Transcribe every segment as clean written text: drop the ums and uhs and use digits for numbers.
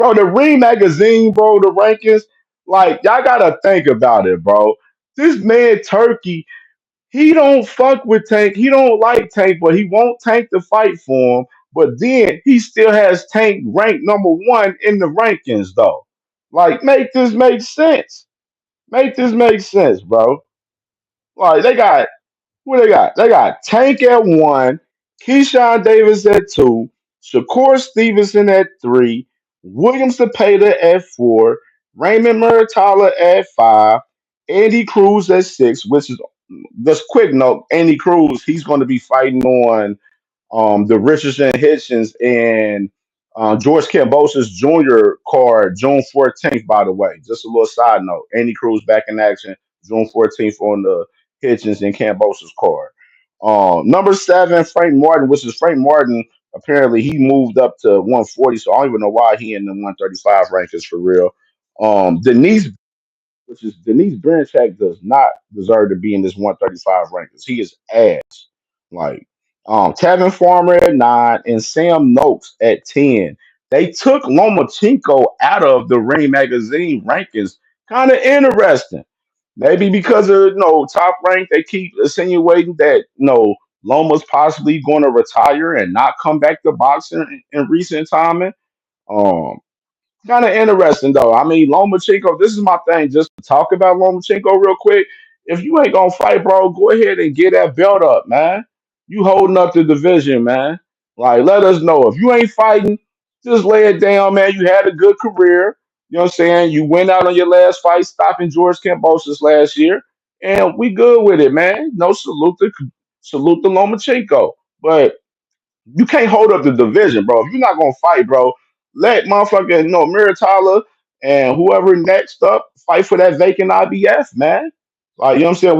bro. The Ring magazine, bro. The rankings, like y'all gotta think about it, bro. This man Turkey, he don't fuck with Tank. He don't like Tank, but he won't Tank to fight for him. But then he still has Tank ranked number 1 in the rankings, though. Like, make this make sense. Make this make sense, bro. Like, they got what they got? They got Tank at 1, Keyshawn Davis at 2, Shakur Stevenson at 3, Williams Cepeda at 4, Raymond Muratala at 5, Andy Cruz at 6, which is just quick note. Andy Cruz, he's going to be fighting on the Richardson Hitchens and George Kambosos Jr. card June 14th, by the way. Just a little side note. Andy Cruz back in action June 14th on the Hitchens and Kambosos card. Number 7, Frank Martin, which is Frank Martin. Apparently, he moved up to 140, so I don't even know why he in the 135 rankings for real. Denise, which is Denise Brinchak, does not deserve to be in this 135 rankings. He is ass. Like Tevin Farmer at 9 and Sam Noakes at 10. They took Lomachenko out of the Ring magazine rankings. Kind of interesting. Maybe because of top rank, they keep insinuating that Loma's possibly going to retire and not come back to boxing in recent time. Um, Kind of interesting though. I mean, Lomachenko. This is my thing. Just to talk about Lomachenko real quick. If you ain't gonna fight, bro, go ahead and get that belt up, man. You holding up the division, man. Like, let us know if you ain't fighting. Just lay it down, man. You had a good career. You know what I'm saying? You went out on your last fight, stopping George Kambosos last year, and we good with it, man. No salute to Lomachenko, but you can't hold up the division, bro. If you're not gonna fight, bro, let motherfucking Miratala and whoever next up fight for that vacant IBF, man. Like, you know what I'm saying?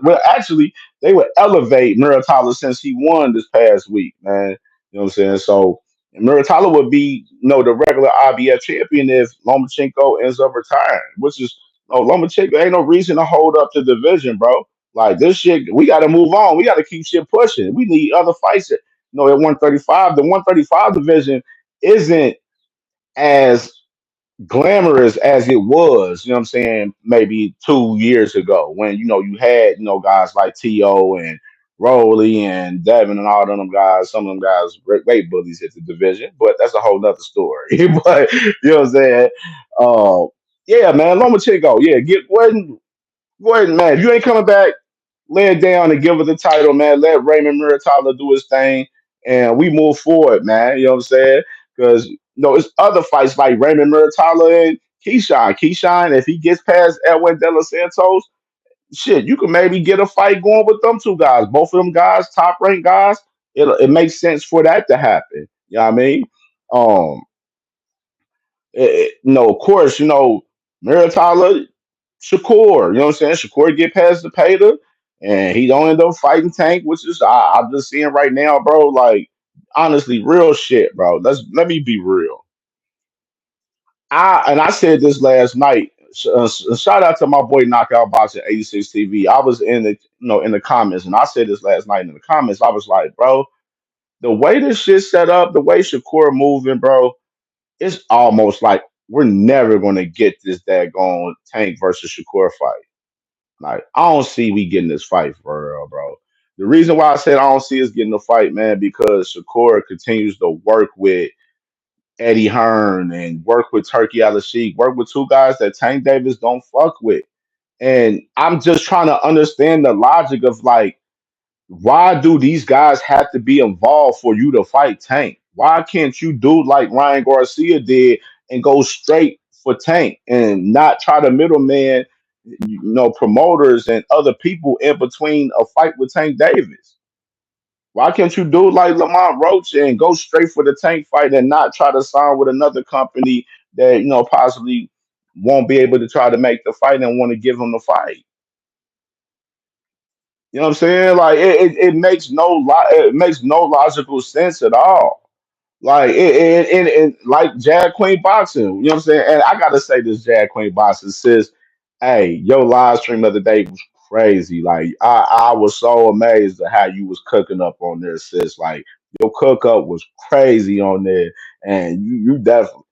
Well, actually, they would elevate Miratala since he won this past week, man. You know what I'm saying? So Miratala would be, the regular IBF champion if Lomachenko ends up retiring, which is, no, Lomachenko ain't no reason to hold up the division, bro. Like, this shit, we got to move on. We got to keep shit pushing. We need other fights at 135. The 135 division isn't as glamorous as it was, you know what I'm saying, maybe 2 years ago when, you had, guys like T.O. and Rowley and Devin and all of them guys. Some of them guys great bullies at the division, but that's a whole nother story. But, you know what I'm saying? Uh, yeah, man, Lomachenko, yeah, go ahead, man. If you ain't coming back, lay it down and give us the title, man. Let Raymond Muratala do his thing, and we move forward, man. You know what I'm saying? Because it's other fights like Raymond Muratala and Keyshawn. Keyshawn, if he gets past Edwin De Los Santos, shit, you can maybe get a fight going with them two guys. Both of them guys, top ranked guys. It makes sense for that to happen. You know what I mean? Um, of course, Muratala Shakur. You know what I'm saying? Shakur get past the Pater and he don't end up fighting Tank, which is I'm just seeing right now, bro. Like, honestly, real shit, bro. Let me be real. I said this last night. Shout out to my boy Knockout Boxing 86 TV. I was in the in the comments, and I said this last night in the comments. I was like, bro, the way this shit set up, the way Shakur moving, bro, it's almost like we're never gonna get this daggone Tank versus Shakur fight. Like, I don't see we getting this fight for real, bro. The reason why I said I don't see us getting the fight, man, because Shakur continues to work with Eddie Hearn and work with Turkey Al work with two guys that Tank Davis don't fuck with. And I'm just trying to understand the logic of, like, why do these guys have to be involved for you to fight Tank? Why can't you do like Ryan Garcia did and go straight for Tank and not try to middleman, promoters and other people in between a fight with Tank Davis? Why can't you do like Lamont Roach and go straight for the Tank fight and not try to sign with another company that possibly won't be able to try to make the fight and want to give him the fight? You know what I'm saying? Like, it makes it makes no logical sense at all. Like, like Jag Queen Boxing, you know what I'm saying? And I gotta say this, Jag Queen Boxing, sis, hey, your live stream the other day was crazy. Like, I was so amazed at how you was cooking up on there, sis. Like, your cook up was crazy on there, and you definitely.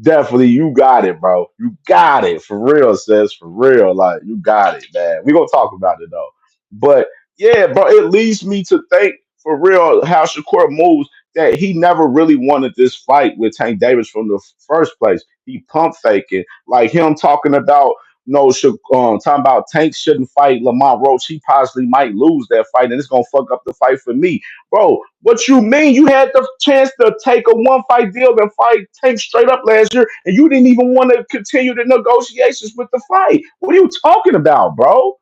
Definitely, you got it, bro. You got it for real, sis. For real, like you got it, man. We gonna talk about it though. But yeah, bro, it leads me to think for real how Shakur moves that he never really wanted this fight with Tank Davis from the first place. He pump faking, like him talking about no, talking about Tank shouldn't fight Lamont Roach. He possibly might lose that fight, and it's gonna fuck up the fight for me. Bro, what you mean? You had the chance to take a one fight deal and fight Tank straight up last year, and you didn't even want to continue the negotiations with the fight. What are you talking about, bro?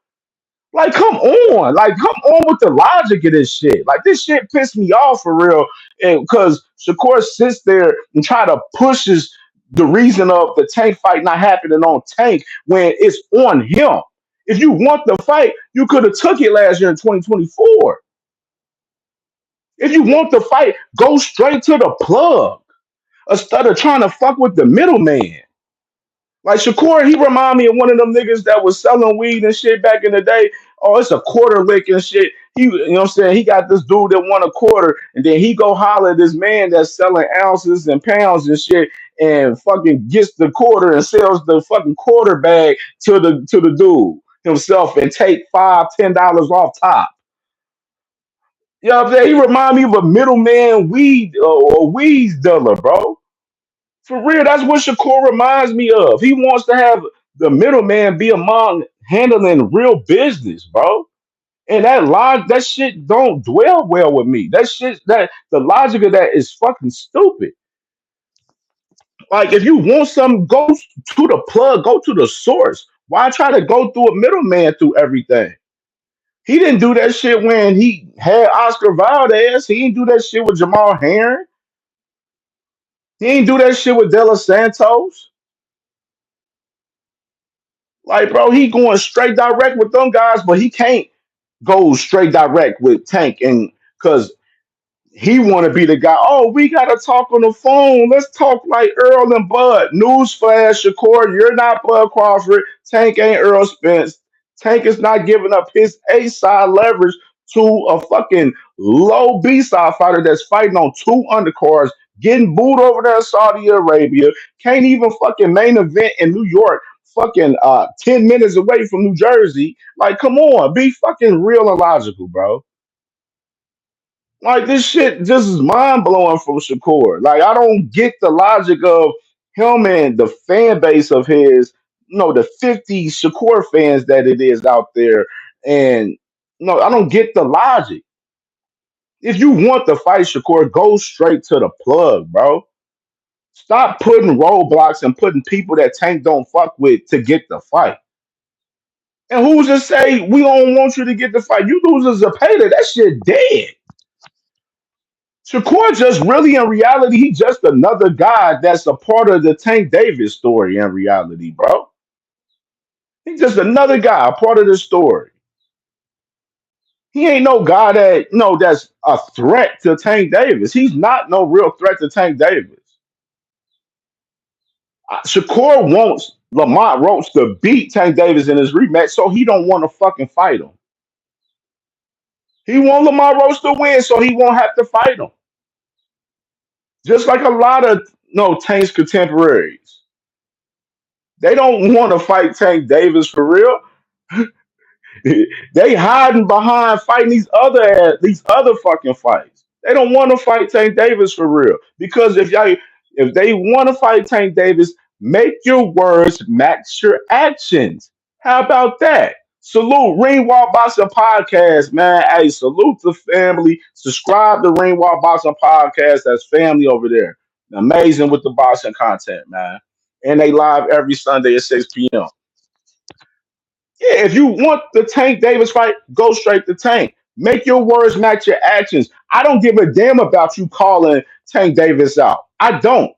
Like, come on. Like, come on with the logic of this shit. Like, this shit pissed me off for real. And because Shakur sits there and try to pushes the reason of the Tank fight not happening on Tank when it's on him. If you want the fight, you could have took it last year in 2024. If you want the fight, go straight to the plug instead of trying to fuck with the middleman. Like Shakur, he remind me of one of them niggas that was selling weed and shit back in the day. Oh, it's a quarter lick and shit. He, you know what I'm saying? He got this dude that won a quarter, and then he go holler at this man that's selling ounces and pounds and shit, and fucking gets the quarter and sells the fucking quarter bag to the dude himself and take $5, $10 off top. You know what I'm saying? He remind me of a middleman weed or weed dealer, bro. For real, that's what Shakur reminds me of. He wants to have the middleman be among handling real business, bro. And that shit don't dwell well with me. That shit, that the logic of that is fucking stupid. Like, if you want something, go to the plug, go to the source. Why try to go through a middleman through everything? He didn't do that shit when he had Oscar Valdez. He didn't do that shit with Jamal Hearn. He didn't do that shit with De Los Santos. Like, bro, he going straight direct with them guys, but he can't go straight direct with Tank, and because he want to be the guy. Oh, we gotta talk on the phone. Let's talk like Earl and Bud. Newsflash, Shakur, you're not Bud Crawford. Tank ain't Earl Spence. Tank is not giving up his A side leverage to a fucking low B side fighter that's fighting on two undercards, getting booed over there in Saudi Arabia. Can't even fucking main event in New York. Fucking 10 minutes away from New Jersey. Like, come on, be fucking real and logical, bro. Like this shit just is mind blowing from Shakur. Like I don't get the logic of him and the fan base of his, the 50 Shakur fans that it is out there. And no, I don't get the logic. If you want to fight Shakur, go straight to the plug, bro. Stop putting roadblocks and putting people that Tank don't fuck with to get the fight. And who's to say we don't want you to get the fight? You lose a Zapata, that shit dead. Shakur just really in reality, he just another guy that's a part of the Tank Davis story in reality, bro. He's just another guy, a part of the story. He ain't no guy that that's a threat to Tank Davis. He's not no real threat to Tank Davis. Shakur wants Lamont Roach to beat Tank Davis in his rematch, so he don't want to fucking fight him. He want Lamont Roach to win, so he won't have to fight him. Just like a lot of Tank's contemporaries. They don't want to fight Tank Davis for real. They hiding behind fighting these other fucking fights. They don't want to fight Tank Davis for real. Because if they want to fight Tank Davis, make your words match your actions. How about that? Salute Ringwalk Boxing Podcast, man. Hey, salute the family. Subscribe to Ringwalk Boxing Podcast. That's family over there. Amazing with the boxing content, man. And they live every Sunday at 6 p.m. Yeah, if you want the Tank Davis fight, go straight to Tank. Make your words match your actions. I don't give a damn about you calling Tank Davis out. I don't.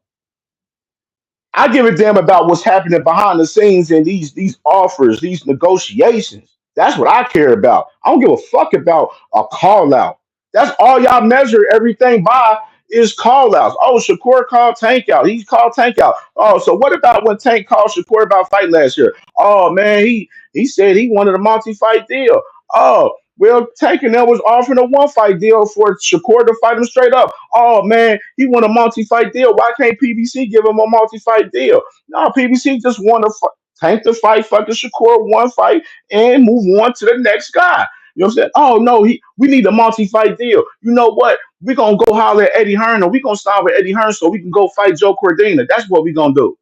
I give a damn about what's happening behind the scenes in these offers, these negotiations. That's what I care about. I don't give a fuck about a call out. That's all y'all measure everything by is call outs. Oh, Shakur called Tank out. He called Tank out. Oh, so what about when Tank called Shakur about fight last year? Oh man, he said he wanted a multi-fight deal. Oh, Well, Tank and them was offering a one fight deal for Shakur to fight him straight up. Oh man, he want a multi fight deal. Why can't PBC give him a multi fight deal? No, PBC just want to Tank to fight fucking Shakur one fight and move on to the next guy. You know what I'm saying? Oh no, we need a multi fight deal. You know what? We're gonna go holler at Eddie Hearn, or we gonna start with Eddie Hearn so we can go fight Joe Cordina. That's what we gonna do.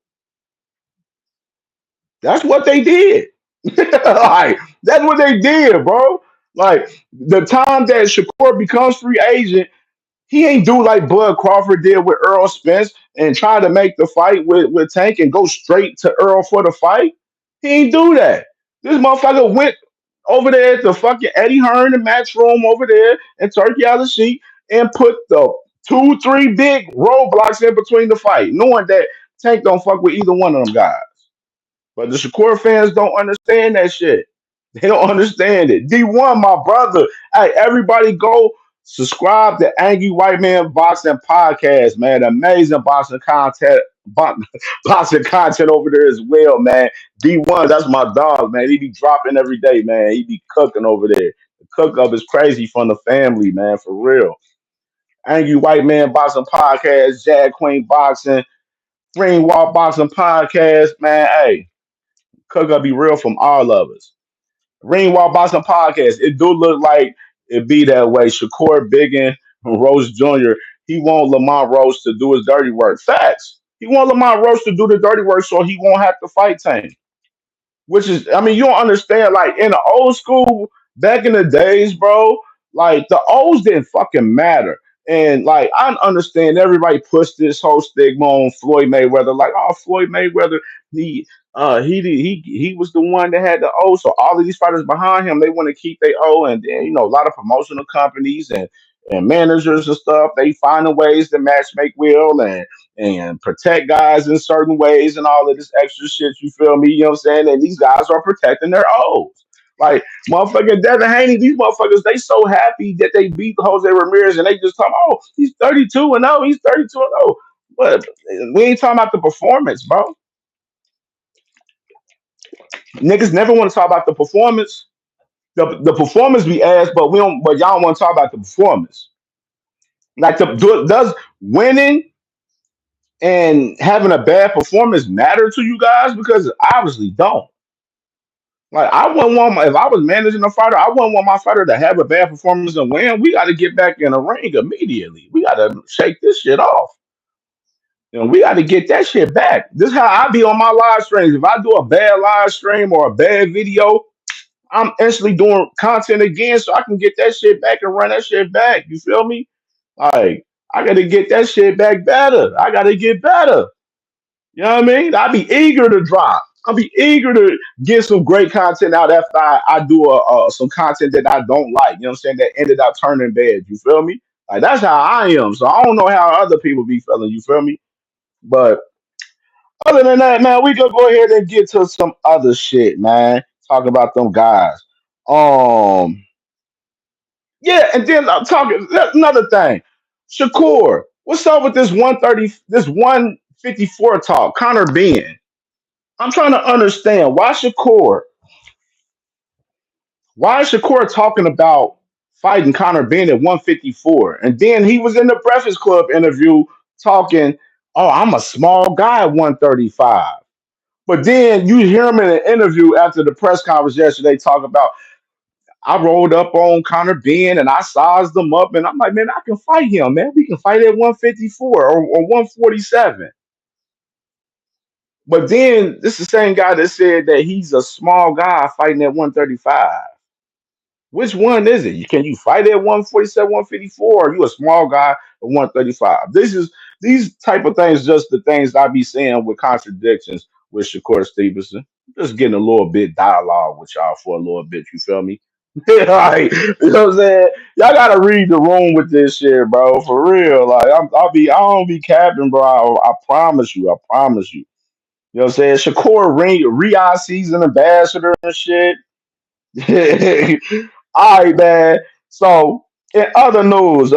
That's what they did. Like that's what they did, bro. Like the time that Shakur becomes free agent, he ain't do like Bud Crawford did with Earl Spence and try to make the fight with Tank and go straight to Earl for the fight. He ain't do that. This motherfucker went over there at the fucking Eddie Hearn and match room over there in Turkey out of sheet and put the two, three big roadblocks in between the fight, knowing that Tank don't fuck with either one of them guys. But the Shakur fans don't understand that shit. They don't understand it. D1, my brother. Hey, everybody go subscribe to Angry White Man Boxing Podcast, man. Amazing boxing content. Boxing content over there as well, man. D1, that's my dog, man. He be dropping every day, man. He be cooking over there. The cook up is crazy from the family, man, for real. Angry White Man Boxing Podcast, Jag Queen Boxing, Green Wall Boxing Podcast, man. Hey, cook up be real from all of us. Ringwald Boxing Podcast. It do look like it be that way. Shakur Biggin, Rose Jr., he want Lamont Rose to do his dirty work. Facts. He want Lamont Rose to do the dirty work so he won't have to fight Tank. Which is, I mean, you don't understand. Like in the old school, back in the days, bro, like the O's didn't fucking matter. And like I understand everybody pushed this whole stigma on Floyd Mayweather, like, oh, Floyd Mayweather, he was the one that had the O. So all of these fighters behind him, they want to keep their O, and then a lot of promotional companies and managers and stuff, they finding ways to match make will and protect guys in certain ways and all of this extra shit. You feel me? You know what I'm saying? And these guys are protecting their O's. Like motherfucking Devin Haney, these motherfuckers, they so happy that they beat Jose Ramirez and they just talk, oh, he's 32 and 0, he's 32 and 0. But we ain't talking about the performance, bro. Niggas never want to talk about the performance. The performance we asked, but we don't. But y'all don't want to talk about the performance. Like, does winning and having a bad performance matter to you guys? Because it obviously don't. Like, I wouldn't want if I was managing a fighter, I wouldn't want my fighter to have a bad performance and win. We got to get back in the ring immediately. We got to shake this shit off. We got to get that shit back. This is how I be on my live streams. If I do a bad live stream or a bad video, I'm instantly doing content again so I can get that shit back and run that shit back. You feel me? Like, I gotta get that shit back better. I gotta get better. You know what I mean? I'll be eager to drop. I'll be eager to get some great content out after I do some content that I don't like. You know what I'm saying? That ended up turning bad. You feel me? Like, that's how I am. So I don't know how other people be feeling. You feel me? But other than that, man, we gonna go ahead and get to some other shit, man. Talk about them guys. Um, yeah, and then I'm talking another thing. Shakur, what's up with this 130, this 154 talk? Connor Ben. I'm trying to understand why is Shakur talking about fighting Connor Ben at 154? And then he was in the Breakfast Club interview talking, oh, I'm a small guy at 135. But then you hear him in an interview after the press conference yesterday talk about I rolled up on Connor Ben and I sized him up and I'm like, man, I can fight him, man. We can fight at 154 or 147. But then this is the same guy that said that he's a small guy fighting at 135. Which one is it? Can you fight at 147, 154, or are you a small guy at 135? These type of things, just the things I be saying with contradictions with Shakur Stevenson. Just getting a little bit dialogue with y'all for a little bit, you feel me? Like, you know what I'm saying? Y'all gotta read the room with this shit, bro. For real. Like I don't be capping, bro. I promise you, I promise you. You know what I'm saying? Shakur Riyadh season ambassador and shit. All right, man. So, in other news,